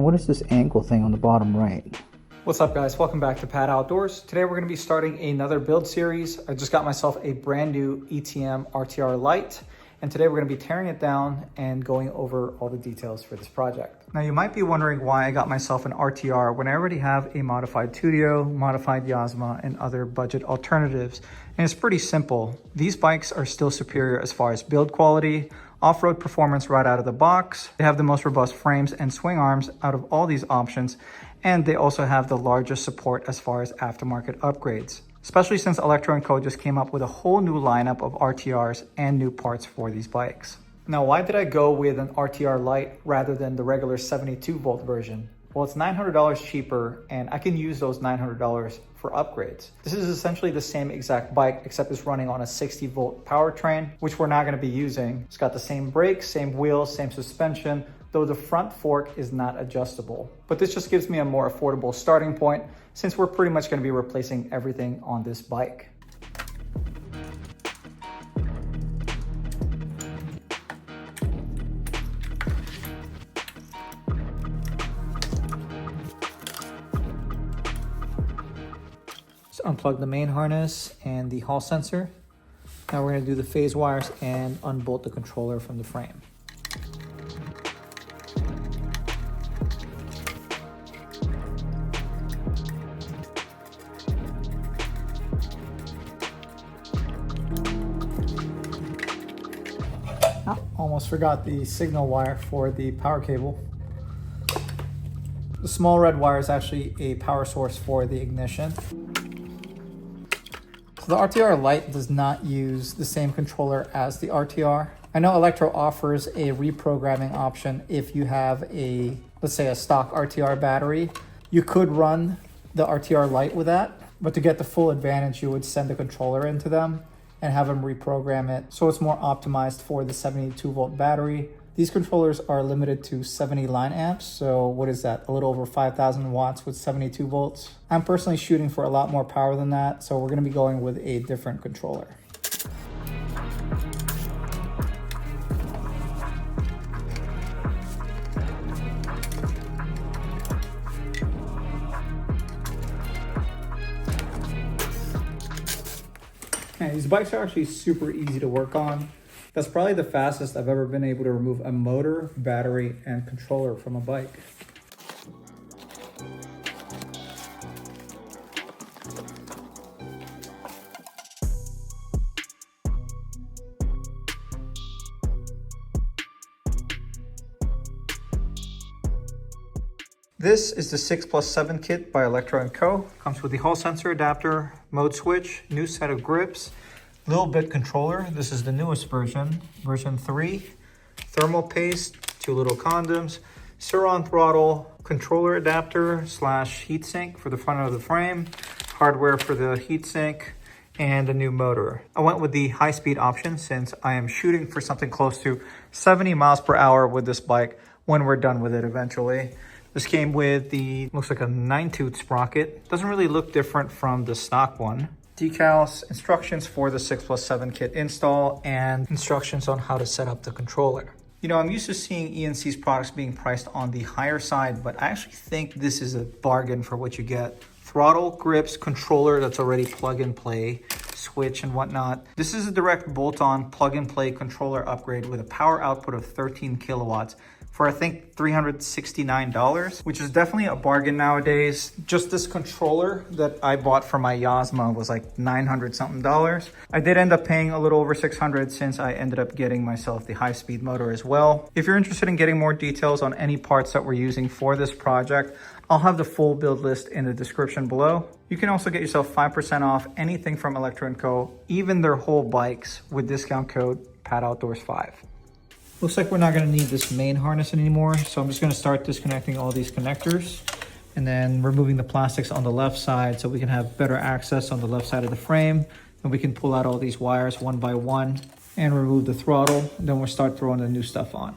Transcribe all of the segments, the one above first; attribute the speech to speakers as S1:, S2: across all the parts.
S1: And what is this ankle thing on the bottom right?
S2: What's up guys, welcome back to Pat Outdoors. Today we're going to be starting another build series. I just got myself a brand new ETM RTR LITE, and today we're going to be tearing it down and going over all the details for this project. Now you might be wondering why I got myself an RTR when I already have a modified Tudio, modified Yazma, and other budget alternatives. And it's pretty simple. These bikes are still superior as far as build quality, off-road performance right out of the box. They have the most robust frames and swing arms out of all these options, and they also have the largest support as far as aftermarket upgrades, especially since Electro & Co just came up with a whole new lineup of RTRs and new parts for these bikes. Now, why did I go with an RTR LITE rather than the regular 72 volt version? Well, it's $900 cheaper, and I can use those $900 for upgrades. This is essentially the same exact bike, except it's running on a 60 volt powertrain, which we're not going to be using. It's got the same brakes, same wheels, same suspension, though the front fork is not adjustable. But this just gives me a more affordable starting point, since we're pretty much going to be replacing everything on this bike. Unplug the main harness and the hall sensor. Now we're going to do the phase wires and unbolt the controller from the frame. Almost forgot the signal wire for the power cable. The small red wire is actually a power source for the ignition. So the RTR LITE does not use the same controller as the RTR. I know Electro offers a reprogramming option if you have a, let's say, a stock RTR battery. You could run the RTR LITE with that, but to get the full advantage, you would send the controller into them and have them reprogram it so it's more optimized for the 72 volt battery. These controllers are limited to 70 line amps, so what is that? A little over 5,000 watts with 72 volts. I'm personally shooting for a lot more power than that, so we're gonna be going with a different controller. Okay, these bikes are actually super easy to work on. That's probably the fastest I've ever been able to remove a motor, battery, and controller from a bike. This is the 6+7 kit by Electro & Co. Comes with the hall sensor adapter, mode switch, new set of grips, little bit controller. This is the newest version, version 3. Thermal paste, 2 little condoms, Sur-On throttle, controller adapter / heatsink for the front of the frame, hardware for the heatsink, and a new motor. I went with the high-speed option since I am shooting for something close to 70 miles per hour with this bike when we're done with it eventually. This came with the, looks like a 9-tooth sprocket. Doesn't really look different from the stock one. Decals, instructions for the 6+7 kit install, and instructions on how to set up the controller. You know, I'm used to seeing ENC's products being priced on the higher side, but I actually think this is a bargain for what you get. Throttle, grips, controller that's already plug and play, switch and whatnot. This is a direct bolt-on plug and play controller upgrade with a power output of 13 kilowatts. For I think $369, which is definitely a bargain nowadays. Just this controller that I bought for my Yazma was like $900 something. I did end up paying a little over $600 since I ended up getting myself the high-speed motor as well. If you're interested in getting more details on any parts that we're using for this project, I'll have the full build list in the description below. You can also get yourself 5% off anything from Electro & Co, even their whole bikes with discount code PATOutdoors5. Looks like we're not going to need this main harness anymore, so I'm just going to start disconnecting all these connectors and then removing the plastics on the left side so we can have better access on the left side of the frame. And we can pull out all these wires one by one and remove the throttle, and then we'll start throwing the new stuff on.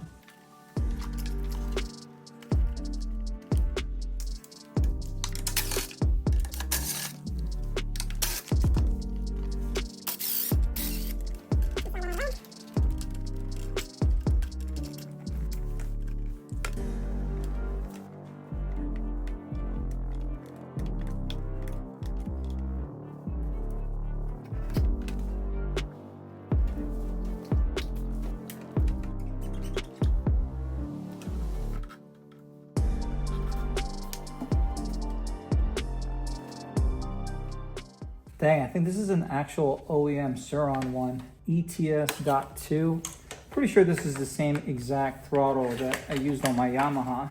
S1: Dang, I think this is an actual OEM Suron one, ETS.2. Pretty sure this is the same exact throttle that I used on my Yamaha.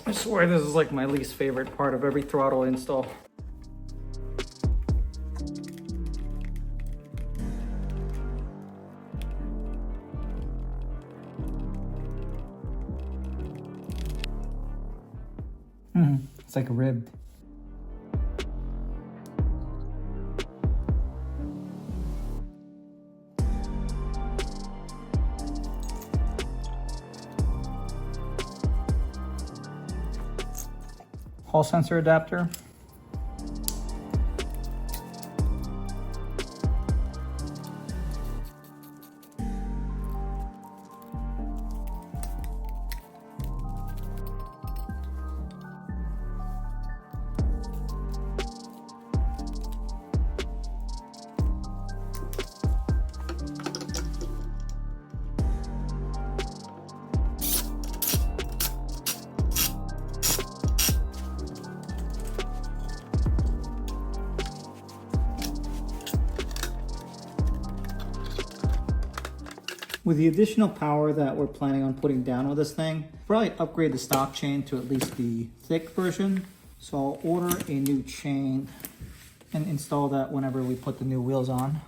S1: I swear this is like my least favorite part of every throttle install. It's like ribbed. Hall sensor adapter. With the additional power that we're planning on putting down with this thing, probably upgrade the stock chain to at least the thick version. So I'll order a new chain and install that whenever we put the new wheels on.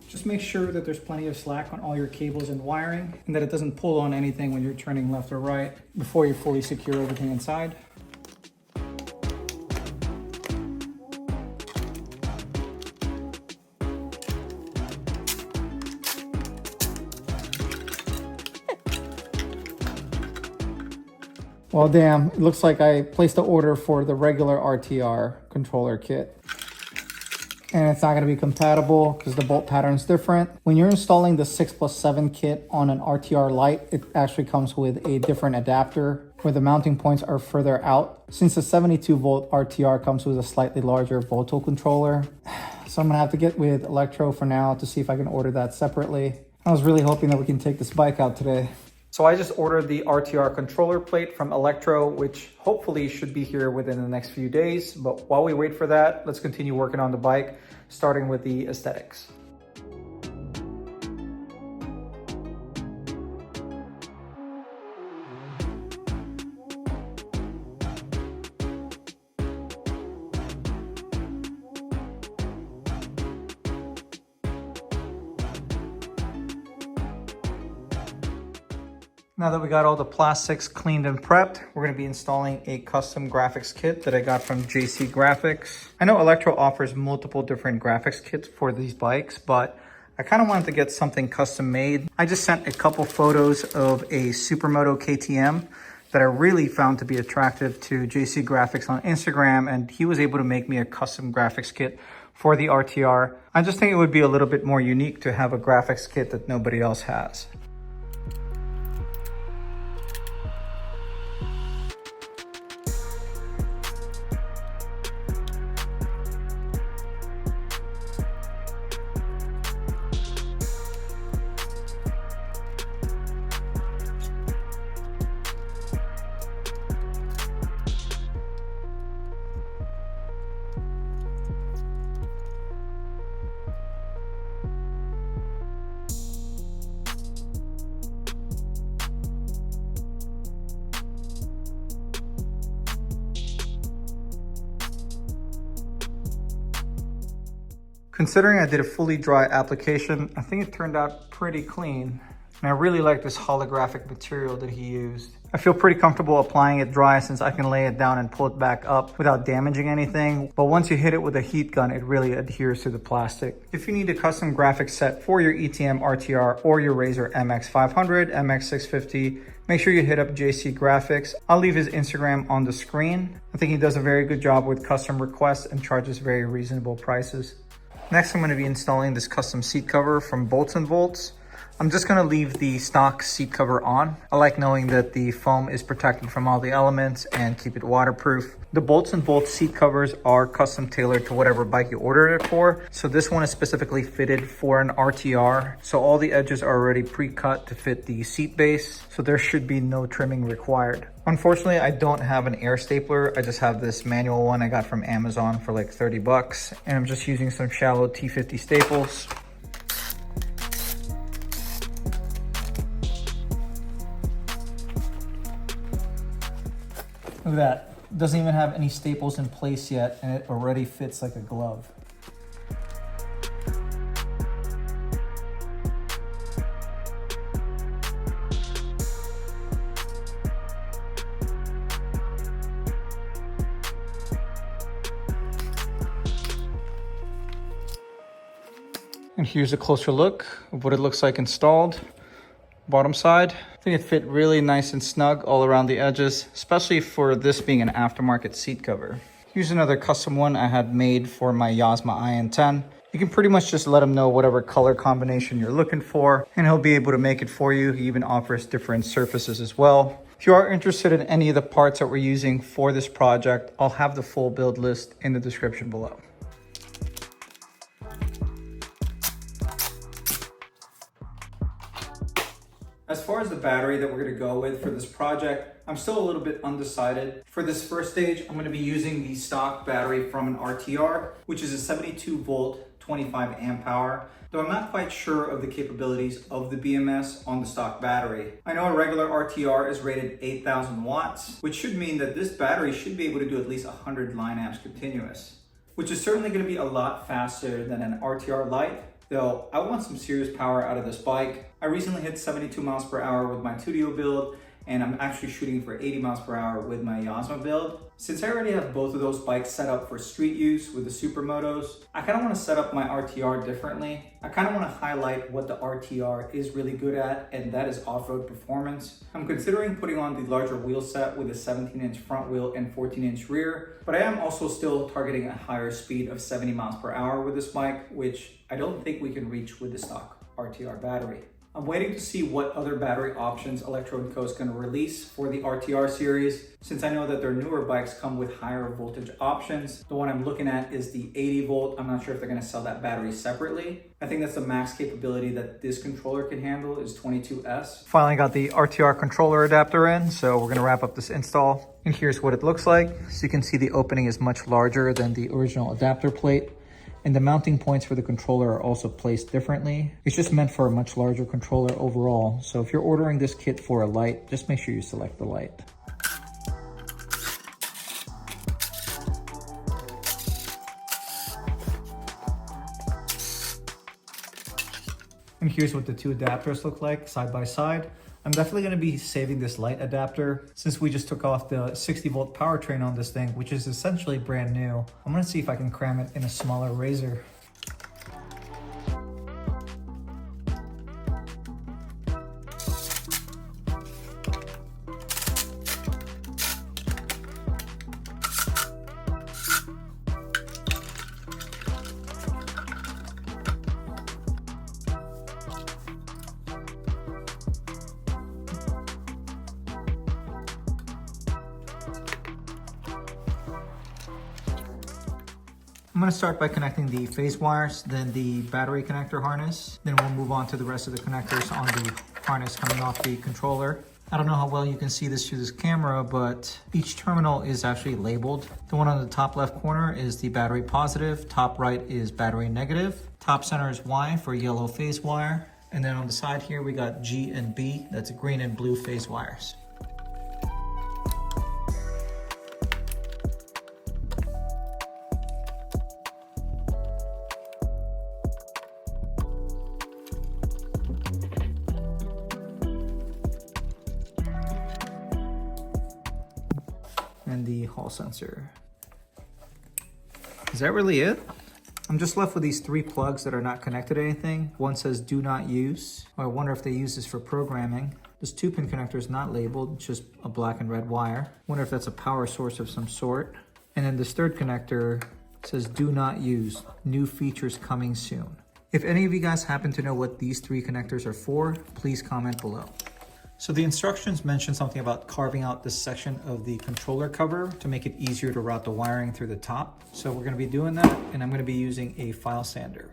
S1: Just make sure that there's plenty of slack on all your cables and wiring and that it doesn't pull on anything when you're turning left or right before you fully secure everything inside. Well, damn, it looks like I placed the order for the regular RTR controller kit. And it's not going to be compatible because the bolt pattern is different. When you're installing the 6+7 kit on an RTR LITE, it actually comes with a different adapter where the mounting points are further out. Since the 72 volt RTR comes with a slightly larger Volto controller. So I'm going to have to get with Electro for now to see if I can order that separately. I was really hoping that we can take this bike out today. So I just ordered the RTR controller plate from Electro, which hopefully should be here within the next few days. But while we wait for that, let's continue working on the bike, starting with the aesthetics. Now that we got all the plastics cleaned and prepped, we're going to be installing a custom graphics kit that I got from JCGraphics. I know Electro offers multiple different graphics kits for these bikes, but I kind of wanted to get something custom made. I just sent a couple photos of a Supermoto KTM that I really found to be attractive to JCGraphics on Instagram, and he was able to make me a custom graphics kit for the RTR. I just think it would be a little bit more unique to have a graphics kit that nobody else has. Considering I did a fully dry application, I think it turned out pretty clean.
S2: And I really like this holographic material that he used. I feel pretty comfortable applying it dry since I can lay it down and pull it back up without damaging anything. But once you hit it with a heat gun, it really adheres to the plastic. If you need a custom graphics set for your ETM RTR or your Razor MX500, MX650, make sure you hit up JCGraphics. I'll leave his Instagram on the screen. I think he does a very good job with custom requests and charges very reasonable prices. Next, I'm going to be installing this custom seat cover from Bolts & Volts. I'm just going to leave the stock seat cover on. I like knowing that the foam is protected from all the elements and keep it waterproof. The Bolts & Volts seat covers are custom tailored to whatever bike you ordered it for. So this one is specifically fitted for an RTR. So all the edges are already pre-cut to fit the seat base. So there should be no trimming required. Unfortunately, I don't have an air stapler. I just have this manual one I got from Amazon for like 30 bucks. And I'm just using some shallow T50 staples. Look at that. It doesn't even have any staples in place yet, and it already fits like a glove. And here's a closer look of what it looks like installed. Bottom side, I think it fit really nice and snug all around the edges, especially for this being an aftermarket seat cover. Here's another custom one I had made for my Yasma IN10. You can pretty much just let him know whatever color combination you're looking for, and he'll be able to make it for you. He even offers different surfaces as well. If you are interested in any of the parts that we're using for this project, I'll have the full build list in the description below. As far as the battery that we're going to go with for this project, I'm still a little bit undecided. For this first stage, I'm going to be using the stock battery from an RTR, which is a 72 volt, 25 amp hour, though I'm not quite sure of the capabilities of the BMS on the stock battery. I know a regular RTR is rated 8,000 watts, which should mean that this battery should be able to do at least 100 line amps continuous, which is certainly going to be a lot faster than an RTR LITE. Though I want some serious power out of this bike. I recently hit 72 miles per hour with my Tudio build, and I'm actually shooting for 80 miles per hour with my Yasma build. Since I already have both of those bikes set up for street use with the Supermotos, I kind of want to set up my RTR differently. I kind of want to highlight what the RTR is really good at, and that is off-road performance. I'm considering putting on the larger wheel set with a 17-inch front wheel and 14-inch rear, but I am also still targeting a higher speed of 70 miles per hour with this bike, which I don't think we can reach with the stock RTR battery. I'm waiting to see what other battery options Electro & Co is going to release for the RTR series, since I know that their newer bikes come with higher voltage options. The one I'm looking at is the 80 volt. I'm not sure if they're going to sell that battery separately. I think that's the max capability that this controller can handle is 22S. Finally got the RTR controller adapter in, so we're going to wrap up this install. And here's what it looks like. So you can see the opening is much larger than the original adapter plate. And the mounting points for the controller are also placed differently. It's just meant for a much larger controller overall. So if you're ordering this kit for a LITE, just make sure you select the LITE. And here's what the two adapters look like side by side. I'm definitely going to be saving this LITE adapter since we just took off the 60 volt powertrain on this thing, which is essentially brand new. I'm going to see if I can cram it in a smaller Razor. I'm going to start by connecting the phase wires, then the battery connector harness. Then we'll move on to the rest of the connectors on the harness coming off the controller. I don't know how well you can see this through this camera, but each terminal is actually labeled. The one on the top left corner is the battery positive, top right is battery negative, top center is Y for yellow phase wire, and then on the side here we got G and B, that's green and blue phase wires. and the hall sensor. Is that really it? I'm just left with these 3 plugs that are not connected to anything. One says do not use. I wonder if they use this for programming. This 2-pin connector is not labeled, it's just a black and red wire. Wonder if that's a power source of some sort. And then this 3rd connector says do not use, new features coming soon. If any of you guys happen to know what these 3 connectors are for, please comment below. So the instructions mention something about carving out this section of the controller cover to make it easier to route the wiring through the top. So we're going to be doing that, and I'm going to be using a file sander.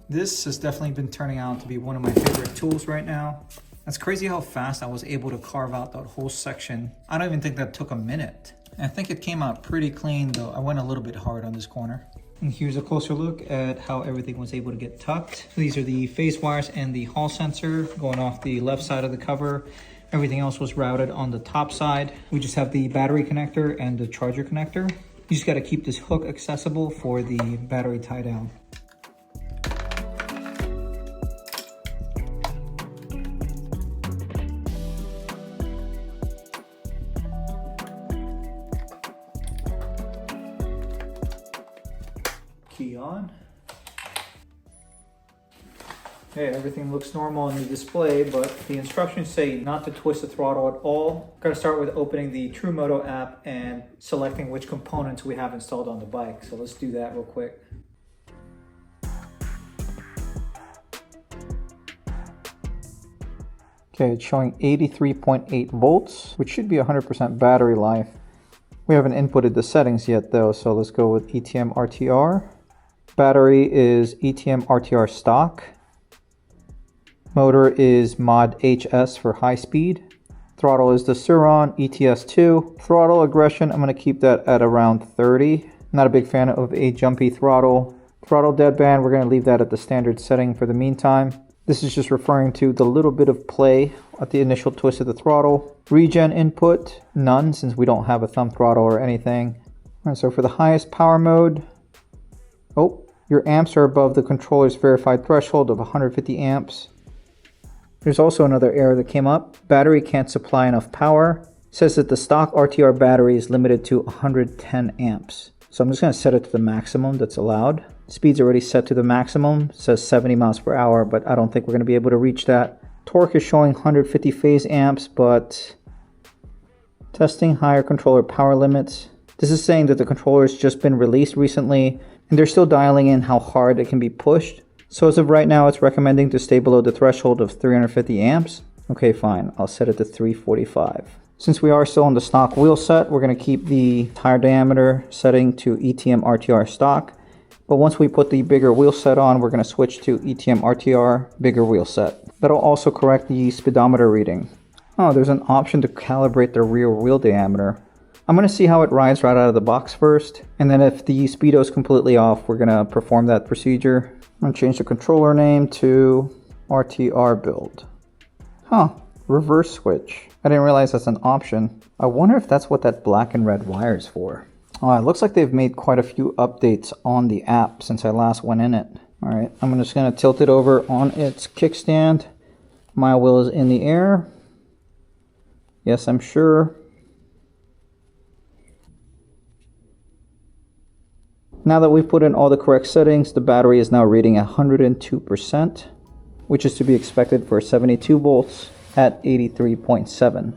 S2: This has definitely been turning out to be one of my favorite tools right now. It's crazy how fast I was able to carve out that whole section. I don't even think that took a minute. And I think it came out pretty clean, though I went a little bit hard on this corner. And here's a closer look at how everything was able to get tucked. So these are the phase wires and the hall sensor going off the left side of the cover. Everything else was routed on the top side. We just have the battery connector and the charger connector. You just gotta keep this hook accessible for the battery tie down. Key on. Okay, everything looks normal on the display, but the instructions say not to twist the throttle at all. Got to start with opening the TruMoto app and selecting which components we have installed on the bike. So let's do that real quick. Okay, it's showing 83.8 volts, which should be 100% battery life. We haven't inputted the settings yet though, so let's go with ETM RTR. Battery is ETM RTR stock. Motor is mod HS for high speed. Throttle is the Suron ETS2. Throttle aggression, I'm going to keep that at around 30. Not a big fan of a jumpy throttle. Throttle deadband, we're going to leave that at the standard setting for the meantime. This is just referring to the little bit of play at the initial twist of the throttle. Regen input, none, since we don't have a thumb throttle or anything. All right, so for the highest power mode, your amps are above the controller's verified threshold of 150 amps. There's also another error that came up. Battery can't supply enough power. It says that the stock RTR battery is limited to 110 amps. So I'm just going to set it to the maximum that's allowed. Speed's already set to the maximum. It says 70 miles per hour, but I don't think we're going to be able to reach that. Torque is showing 150 phase amps, but testing higher controller power limits. This is saying that the controller has just been released recently, and they're still dialing in how hard it can be pushed. So as of right now, it's recommending to stay below the threshold of 350 amps. Okay, fine. I'll set it to 345. Since we are still on the stock wheel set, we're going to keep the tire diameter setting to ETM RTR stock. But once we put the bigger wheel set on, we're going to switch to ETM RTR bigger wheel set. That'll also correct the speedometer reading. Oh, there's an option to calibrate the rear wheel diameter. I'm going to see how it rides right out of the box first. And then if the speedo is completely off, we're going to perform that procedure. I'm going to change the controller name to RTR build. Reverse switch. I didn't realize that's an option. I wonder if that's what that black and red wire is for. Oh, it looks like they've made quite a few updates on the app since I last went in it. All right, I'm just going to tilt it over on its kickstand. My wheel is in the air. Yes, I'm sure. Now that we've put in all the correct settings, the battery is now reading 102%, which is to be expected for 72 volts at 83.7.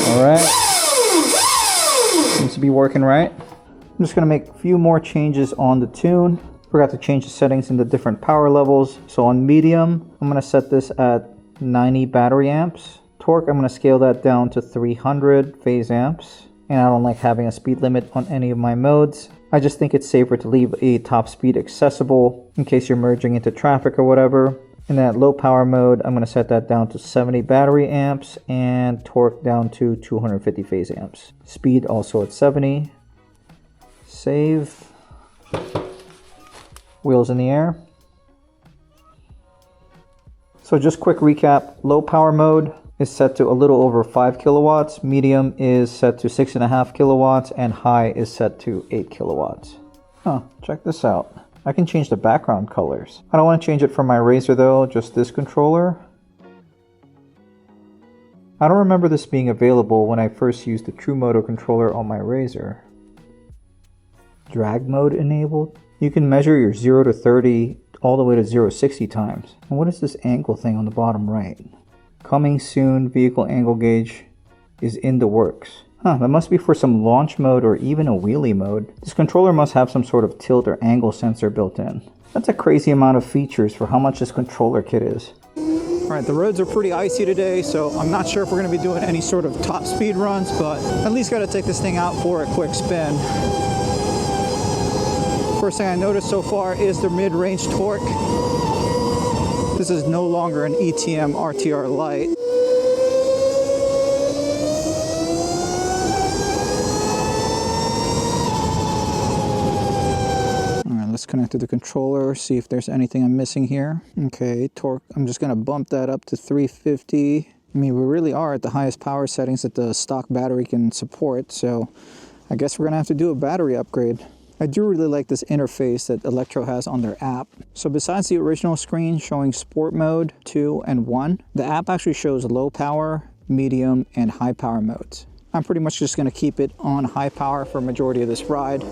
S2: All right. Seems to be working right. I'm just going to make a few more changes on the tune. Forgot to change the settings in the different power levels. So on medium, I'm going to set this at 90 battery amps. Torque, I'm going to scale that down to 300 phase amps. And I don't like having a speed limit on any of my modes. I just think it's safer to leave a top speed accessible in case you're merging into traffic or whatever. In that low power mode, I'm going to set that down to 70 battery amps and torque down to 250 phase amps. Speed also at 70. Save. Wheels in the air. So just quick recap, low power mode, is set to a little over 5 kilowatts, medium is set to 6.5 kilowatts, and high is set to 8 kilowatts. Huh, check this out. I can change the background colors. I don't want to change it for my Razor though, just this controller. I don't remember this being available when I first used the TruMoto controller on my Razor. Drag mode enabled. You can measure your 0 to 30 all the way to 0 to 60 times. And what is this angle thing on the bottom right? Coming soon, vehicle angle gauge is in the works. Huh, that must be for some launch mode or even a wheelie mode. This controller must have some sort of tilt or angle sensor built in. That's a crazy amount of features for how much this controller kit is. All right, the roads are pretty icy today, so I'm not sure if we're gonna be doing any sort of top speed runs, but at least gotta take this thing out for a quick spin. First thing I noticed so far is the mid-range torque. This is no longer an ETM RTR LITE. Let's connect to the controller, see if there's anything I'm missing here. Okay, torque, I'm just gonna bump that up to 350. I mean, we really are at the highest power settings that the stock battery can support, so I guess we're gonna have to do a battery upgrade. I do really like this interface that Electro has on their app. So besides the original screen showing Sport Mode 2 and 1, the app actually shows low power, medium, and high power modes. I'm pretty much just gonna keep it on high power for a majority of this ride.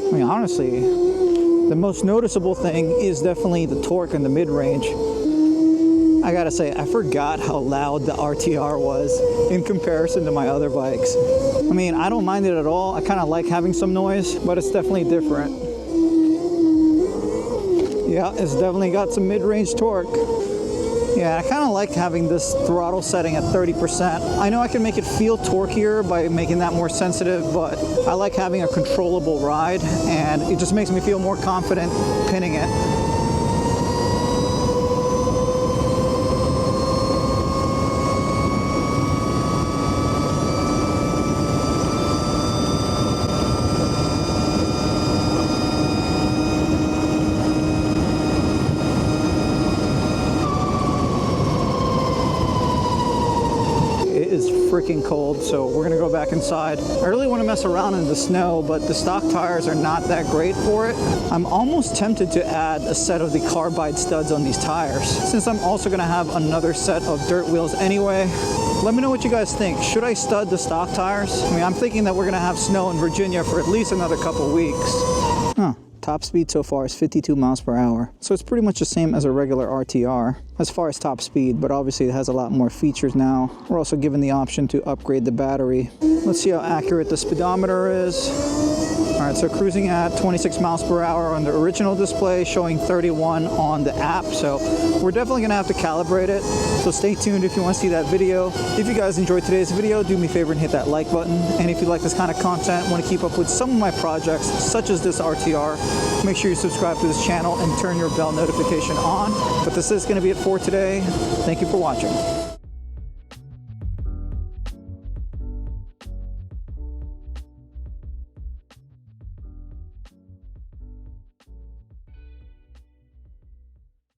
S2: I mean, honestly, the most noticeable thing is definitely the torque and the mid-range. I gotta say, I forgot how loud the RTR was in comparison to my other bikes. I mean, I don't mind it at all. I kind of like having some noise, but it's definitely different. Yeah, it's definitely got some mid-range torque. Yeah, I kind of like having this throttle setting at 30%. I know I can make it feel torquier by making that more sensitive, but I like having a controllable ride, and it just makes me feel more confident pinning it. Freaking cold, so we're gonna go back inside. I really want to mess around in the snow, but the stock tires are not that great for it. I'm almost tempted to add a set of the carbide studs on these tires, since I'm also gonna have another set of dirt wheels anyway. Let me know what you guys think. Should I stud the stock tires? I mean, I'm thinking that we're gonna have snow in Virginia for at least another couple weeks. Huh. Top speed so far is 52 miles per hour. So it's pretty much the same as a regular RTR as far as top speed, but obviously it has a lot more features now. We're also given the option to upgrade the battery. Let's see how accurate the speedometer is. All right, so cruising at 26 miles per hour on the original display, showing 31 on the app. So we're definitely gonna have to calibrate it. So stay tuned if you want to see that video. If you guys enjoyed today's video, do me a favor and hit that like button. And if you like this kind of content, want to keep up with some of my projects, such as this RTR, make sure you subscribe to this channel and turn your bell notification on. But this is going to be it for today. Thank you for watching.